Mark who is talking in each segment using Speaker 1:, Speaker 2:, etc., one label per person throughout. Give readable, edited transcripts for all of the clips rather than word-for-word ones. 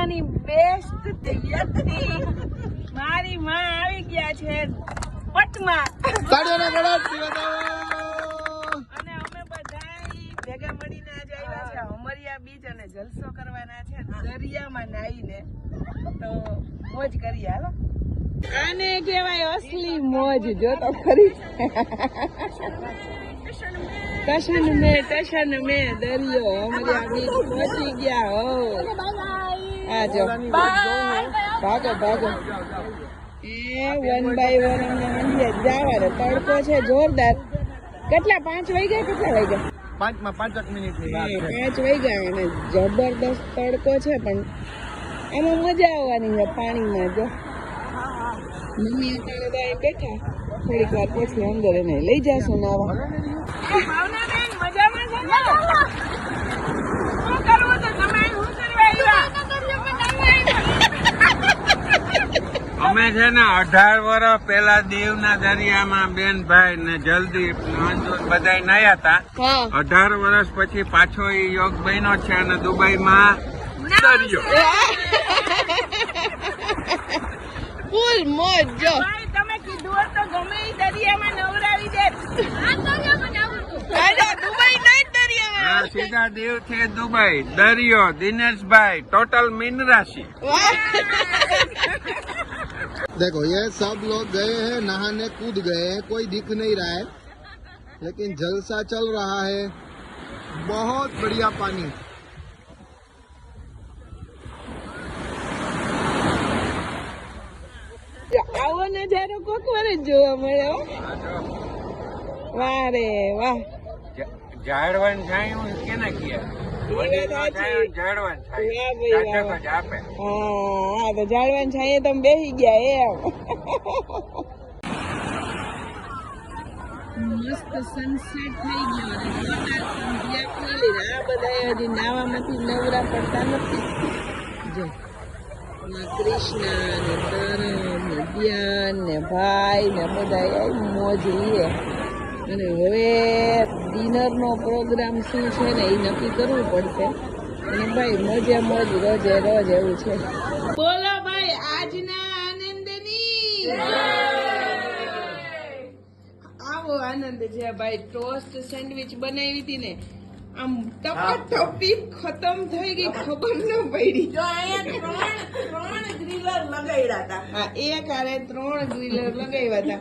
Speaker 1: દરિયાની બેસ્ટ તૈયારી મારી માં આવી ગયા છે પટમાં અને અમે બધા ભેગા મળીને આજે આવ્યા છે અમરિયા બીચ અને જલસો કરવાના છે દરિયામાં નાહીને તો મોજ કરીએ હાલો આને કહેવાય અસલી મોજ જો તો ખરી ટશન મે દરિયો અમરિયા બીચ પહોંચી ગયા હો આ જો ભાગો એ 1 બાય 1 અમને મંદિર જવાનું તડકો છે જોરદાર કેટલા 5 વાગ્યા કેટલા વાગ્યા
Speaker 2: 5 મિનિટ
Speaker 1: 5 વાગ્યા અને જબરદસ્ત તડકો છે પણ એમાં મજા આવવાની છે પાણીમાં જો મમ્મી અત્યારે બેઠા થોડીક વાર પછી અંદર એને લઈ જાશું નાવા
Speaker 3: અમે છે ને 18 વર્ષ પેલા દીવના દરિયામાં બેન ભાઈ ને જલ્દી બધા નાયા હતા 18 વર્ષ પછી પાછો એ યોગ બન્યો છે અને દુબઈમાં દરિયો
Speaker 1: ફૂલ મોજ જો તમે કીધું તો ગમે એ દરિયામાં નવરાવી દે દુબઈ નહીં દરિયામાં
Speaker 3: સીધા દીવ થી દુબઈ દરિયો દિનેશભાઈ टोटल मीन राशि
Speaker 2: देखो ये सब लोग गए हैं नहाने कूद गए हैं कोई दिख नहीं रहा है लेकिन जलसा चल रहा है बहुत बढ़िया पानी
Speaker 1: આવો નજારો કોક વાર જ જોવા મળે વાહ રે વાહ
Speaker 3: ઝાડવાન છાયું કેને ઝાડવાન આપે
Speaker 1: હા તો ઝાડવાન છાંયે તમે બેસી ગયા એમ મસ્ત સનસેટ થઈ ગયો અને સંધ્યા ખુલી આ બધા હજી નાવામાંથી નવરા પડતા નથી જો કૃષ્ણ ને તરણ ને ધ્યાન ને ભાઈ ને બધા મોજ લઈએ અને હવે ડિનરનો પ્રોગ્રામ શું છે ને એ નક્કી કરવું પડશે અને ભાઈ મોજે મોજ રોજે રોજ એવું છે બોલો ભાઈ આજના આનંદની આવો આનંદ છે ભાઈ ટોસ્ટ સેન્ડવિચ બનાવી હતી ને આમ ટપી ખતમ થઈ ગઈ ખબર ન પડી જો અહીંયા ત્રણ ગ્રીલર લગાવ્યા હતા હા એક આરે 3 ગ્રીલર લગાવ્યા હતા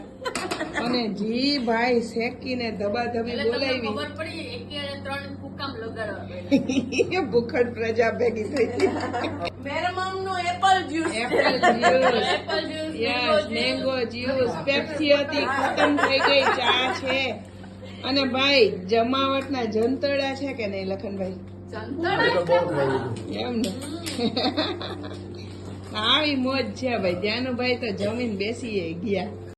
Speaker 1: અને જી ભાઈ શેકીને ધબાધબી બોલાવી ખબર પડી એક 3 ફૂકામ લગાડવા ભૂખડ પ્રજા ભેગી થઈ ગઈ મેરા મમનો apple juice yes mango juice Pepsi હતી ખતમ થઈ ગઈ ચા છે અને ભાઈ જમાવટના જંતરડા છે કે નહીં લખનભાઈ એમ ને આવી મોજ છે ભાઈ ત્યાંનું ભાઈ તો જમીન બેસી ગયા